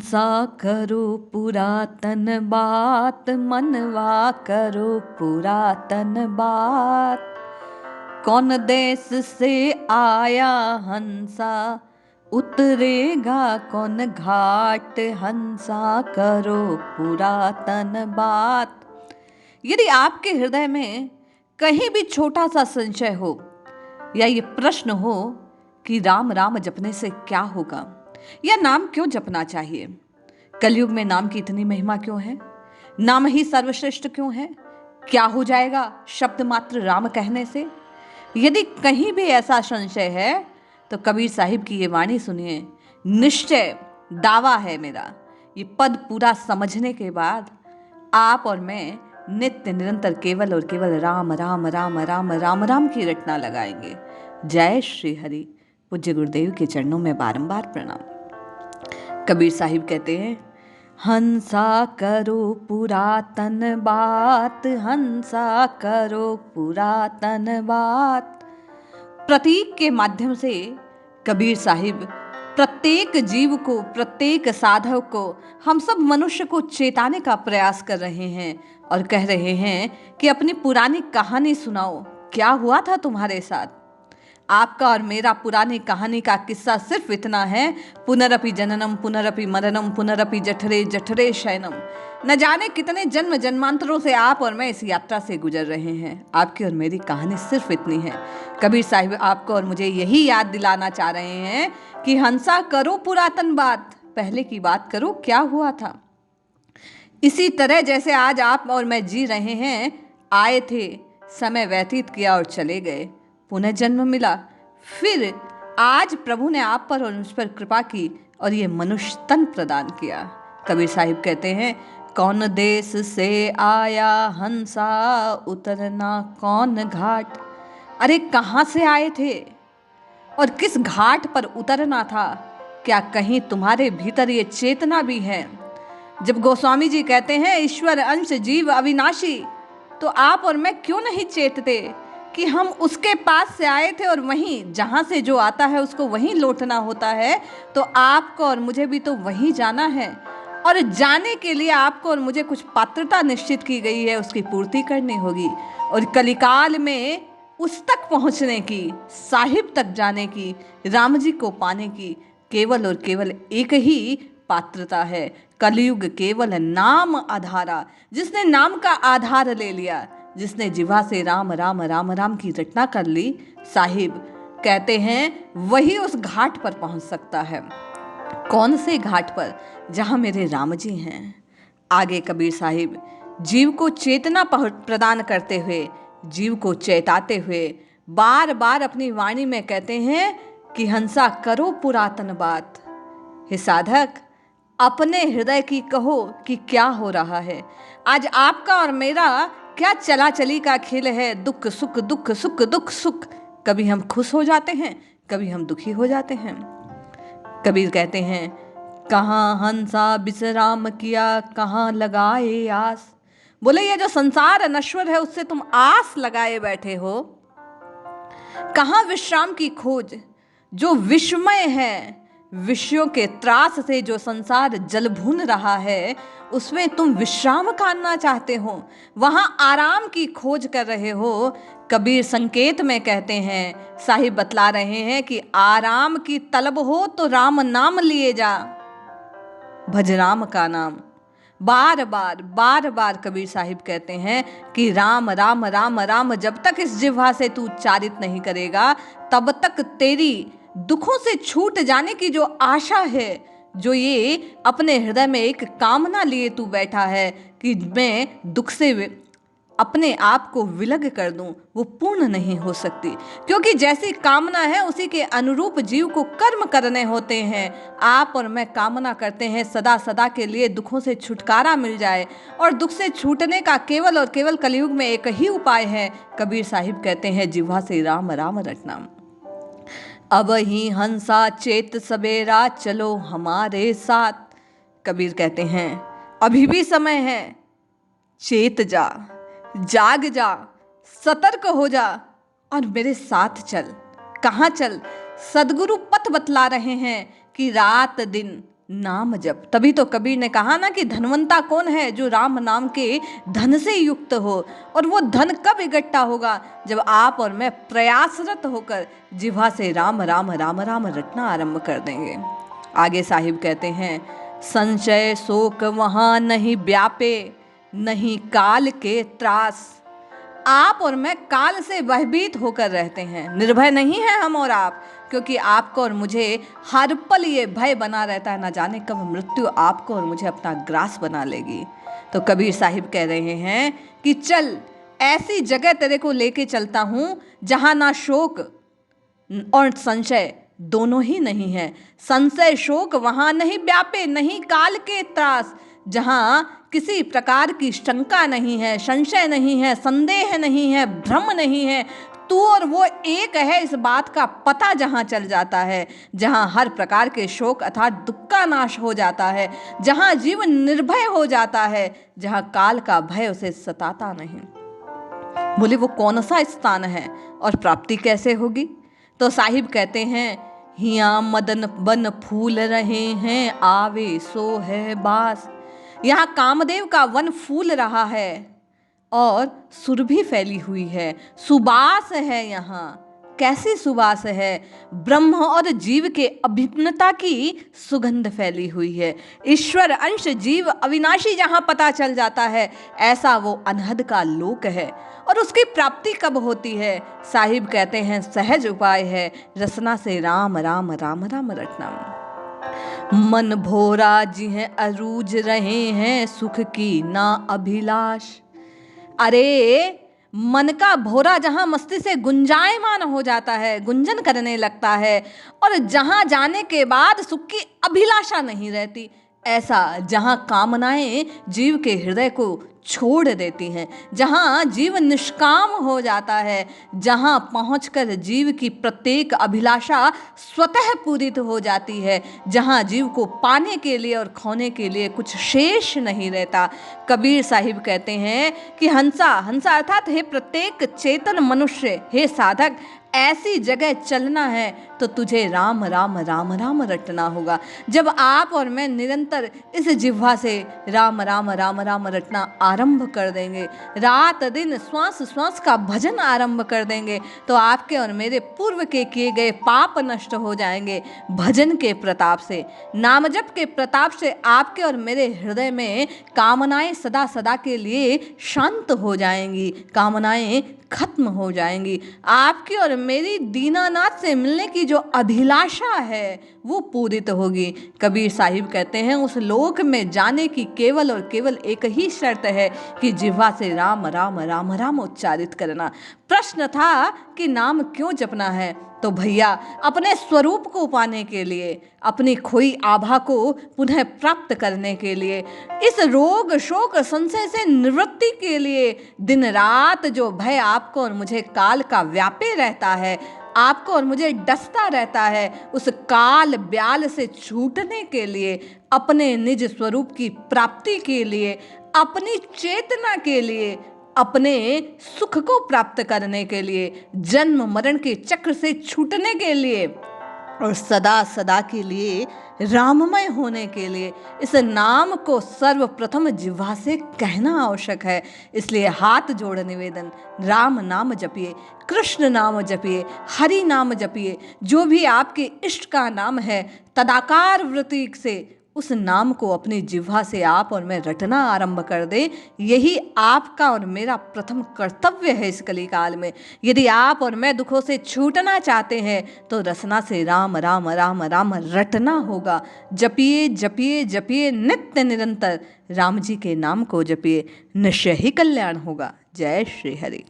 हंसा करो पुरातन बात, मनवा करो पुरातन बात। कौन देश से आया हंसा, उतरेगा कौन घाट। हंसा करो पुरातन बात। यदि आपके हृदय में कहीं भी छोटा सा संशय हो या ये प्रश्न हो कि राम राम जपने से क्या होगा या नाम क्यों जपना चाहिए, कलयुग में नाम की इतनी महिमा क्यों है, नाम ही सर्वश्रेष्ठ क्यों है, क्या हो जाएगा शब्द मात्र राम कहने से, यदि कहीं भी ऐसा संशय है तो कबीर साहिब की ये वाणी सुनिए। निश्चय दावा है मेरा, ये पद पूरा समझने के बाद आप और मैं नित्य निरंतर केवल और केवल राम राम राम राम राम राम की रटना लगाएंगे। जय श्री हरि। पूज्य गुरुदेव के चरणों में बारंबार प्रणाम। कबीर साहिब कहते हैं, हंसा करो पुरातन बात, हंसा करो पुरातन बात। प्रतीक के माध्यम से कबीर साहिब प्रत्येक जीव को, प्रत्येक साधक को, हम सब मनुष्य को चेताने का प्रयास कर रहे हैं और कह रहे हैं कि अपनी पुरानी कहानी सुनाओ। क्या हुआ था तुम्हारे साथ? आपका और मेरा पुरानी कहानी का किस्सा सिर्फ इतना है, पुनरपि जननम पुनरपि मरणम पुनरपि जठरे जठरे शयनम। न जाने कितने जन्म जन्मांतरों से आप और मैं इस यात्रा से गुजर रहे हैं। आपकी और मेरी कहानी सिर्फ इतनी है। कबीर साहिब आपको और मुझे यही याद दिलाना चाह रहे हैं कि हंसा करो पुरातन बात, पहले की बात करो क्या हुआ था। इसी तरह जैसे आज आप और मैं जी रहे हैं, आए थे, समय व्यतीत किया और चले गए, पुनः जन्म मिला, फिर आज प्रभु ने आप पर और मुझ पर कृपा की और ये मनुष्य तन प्रदान किया। कबीर साहिब कहते हैं, कौन देश से आया हंसा, उतरना कौन घाट। अरे कहाँ से आए थे और किस घाट पर उतरना था? क्या कहीं तुम्हारे भीतर ये चेतना भी है? जब गोस्वामी जी कहते हैं ईश्वर अंश जीव अविनाशी, तो आप और मैं क्यों नहीं चेतते कि हम उसके पास से आए थे और वहीं जहाँ से जो आता है उसको वहीं लौटना होता है। तो आपको और मुझे भी तो वहीं जाना है और जाने के लिए आपको और मुझे कुछ पात्रता निश्चित की गई है, उसकी पूर्ति करनी होगी। और कलिकाल में उस तक पहुँचने की, साहिब तक जाने की, राम जी को पाने की केवल और केवल एक ही पात्रता है। कलयुग केवल नाम आधारा। जिसने नाम का आधार ले लिया, जिसने जिह्वा से राम राम राम राम की रटना कर ली, साहिब कहते हैं वही उस घाट पर पहुंच सकता है। कौन से घाट पर? जहां मेरे राम जी हैं। आगे कबीर साहिब जीव को चेतना प्रदान करते हुए, जीव को चेताते हुए बार बार अपनी वाणी में कहते हैं कि हंसा करो पुरातन बात। हे साधक, अपने हृदय की कहो कि क्या हो रहा है। आज आपका और मेरा क्या चला चली का खेल है, दुख सुख दुख सुख दुख सुख। कभी हम खुश हो जाते हैं, कभी हम दुखी हो जाते हैं। कबीर कहते हैं, कहाँ हंसा विश्राम किया, कहाँ लगाए आस। बोले ये जो संसार नश्वर है उससे तुम आस लगाए बैठे हो, कहाँ विश्राम की खोज। जो विस्मय है, विषयों के त्रास से जो संसार जल भून रहा है, उसमें तुम विश्राम करना चाहते हो, वहां आराम की खोज कर रहे हो। कबीर संकेत में कहते हैं, साहिब बतला रहे हैं कि आराम की तलब हो तो राम नाम लिए जा, भज राम का नाम। बार बार कबीर साहिब कहते हैं कि राम राम राम राम जब तक इस जिह्वा से तू उच्चारित नहीं करेगा, तब तक तेरी दुखों से छूट जाने की जो आशा है, जो ये अपने हृदय में एक कामना लिए तू बैठा है कि मैं दुख से अपने आप को विलग कर दूं, वो पूर्ण नहीं हो सकती। क्योंकि जैसी कामना है उसी के अनुरूप जीव को कर्म करने होते हैं। आप और मैं कामना करते हैं सदा सदा के लिए दुखों से छुटकारा मिल जाए, और दुख से छूटने का केवल और केवल कलयुग में एक ही उपाय है। कबीर साहिब कहते हैं, जिह्वा से राम राम रटना। अब ही हंसा चेत सवेरा, चलो हमारे साथ। कबीर कहते हैं अभी भी समय है, चेत जा, जाग जा, सतर्क हो जा और मेरे साथ चल। कहाँ चल? सदगुरु पथ बतला रहे हैं कि रात दिन नाम जप। तभी तो कबीर ने कहा ना कि धनवंता कौन है, जो राम नाम के धन से युक्त हो। और वो धन कब इकट्ठा होगा, जब आप और मैं प्रयासरत होकर जिह्वा से राम राम राम राम रटना आरंभ कर देंगे। आगे साहिब कहते हैं, संशय शोक वहाँ नहीं व्यापे, नहीं काल के त्रास। आप और मैं काल से भयभीत होकर रहते हैं, निर्भय नहीं है हम और आप, क्योंकि आपको और मुझे हर पल ये भय बना रहता है, ना जाने कब मृत्यु आपको और मुझे अपना ग्रास बना लेगी। तो कबीर साहिब कह रहे हैं कि चल ऐसी जगह तेरे को लेके चलता हूँ जहाँ ना शोक और संशय दोनों ही नहीं है। संशय शोक वहाँ नहीं व्यापे, नहीं काल के त्रास, जहाँ किसी प्रकार की शंका नहीं है, संशय नहीं है, संदेह नहीं है, भ्रम नहीं है। तू और वो एक है, इस बात का पता जहाँ चल जाता है, जहाँ हर प्रकार के शोक अर्थात दुख का नाश हो जाता है, जहाँ जीवन निर्भय हो जाता है, जहाँ काल का भय उसे सताता नहीं। बोले वो कौन सा स्थान है और प्राप्ति कैसे होगी? तो साहिब कहते हैं, हिया मदन बन फूल रहे हैं, आवे सो है बास। यहाँ कामदेव का वन फूल रहा है और सुरभि फैली हुई है, सुबास है। यहाँ कैसी सुबास है? ब्रह्म और जीव के अभिन्नता की सुगंध फैली हुई है। ईश्वर अंश जीव अविनाशी जहाँ पता चल जाता है, ऐसा वो अनहद का लोक है। और उसकी प्राप्ति कब होती है? साहिब कहते हैं, सहज उपाय है, रसना से राम राम राम राम रटना। मन भोरा जिह अरूज रहे हैं, सुख की ना अभिलाष। अरे मन का भोरा जहाँ मस्ती से गुंजायमान हो जाता है, गुंजन करने लगता है, और जहाँ जाने के बाद सुख की अभिलाषा नहीं रहती, ऐसा जहाँ कामनाएं जीव के हृदय को छोड़ देती हैं, जहाँ जीव निष्काम हो जाता है, जहाँ पहुंचकर जीव की प्रत्येक अभिलाषा स्वतः पूरित हो जाती है, जहाँ जीव को पाने के लिए और खोने के लिए कुछ शेष नहीं रहता। कबीर साहिब कहते हैं कि हंसा, हंसा अर्थात हे प्रत्येक चेतन मनुष्य, हे साधक, ऐसी जगह चलना है तो तुझे राम राम राम राम रटना होगा। जब आप और मैं निरंतर इस जिह्वा से राम राम राम राम रटना आरंभ कर देंगे, रात दिन श्वास श्वास का भजन आरंभ कर देंगे, तो आपके और मेरे पूर्व के किए गए पाप नष्ट हो जाएंगे। भजन के प्रताप से, नाम जप के प्रताप से आपके और मेरे हृदय में कामनाएं सदा सदा के लिए शांत हो जाएंगी, कामनाएं खत्म हो जाएंगी। आपकी और मेरी दीनानाथ से मिलने की जो अभिलाषा है वो पूरित होगी। कबीर साहिब कहते हैं, उस लोक में जाने की केवल और केवल एक ही शर्त है कि जिह्वा से राम राम राम राम उच्चारित करना। प्रश्न था कि नाम क्यों जपना है? तो भैया अपने स्वरूप को पाने के लिए, अपनी खोई आभा को पुनः प्राप्त करने के लिए, इस रोग शोक संशय से निवृत्ति के लिए, दिन रात जो भय आपको और मुझे काल का व्यापे रहता है, आपको और मुझे डसता रहता है, उस काल ब्याल से छूटने के लिए, अपने निज स्वरूप की प्राप्ति के लिए, अपनी चेतना के लिए, अपने सुख को प्राप्त करने के लिए, जन्म मरण के चक्र से छूटने के लिए और सदा सदा के लिए राममय होने के लिए इस नाम को सर्वप्रथम जिह्वा से कहना आवश्यक है। इसलिए हाथ जोड़ निवेदन, राम नाम जपिए, कृष्ण नाम जपिए, हरि नाम जपिए, जो भी आपके इष्ट का नाम है, तदाकार वृत्ति से उस नाम को अपनी जिह्वा से आप और मैं रटना आरंभ कर दें। यही आपका और मेरा प्रथम कर्तव्य है इस कलिकाल में। यदि आप और मैं दुखों से छूटना चाहते हैं तो रसना से राम राम राम राम रटना होगा। जपिए जपिए जपिए, नित्य निरंतर राम जी के नाम को जपिए, निश्चय ही कल्याण होगा। जय श्री हरि।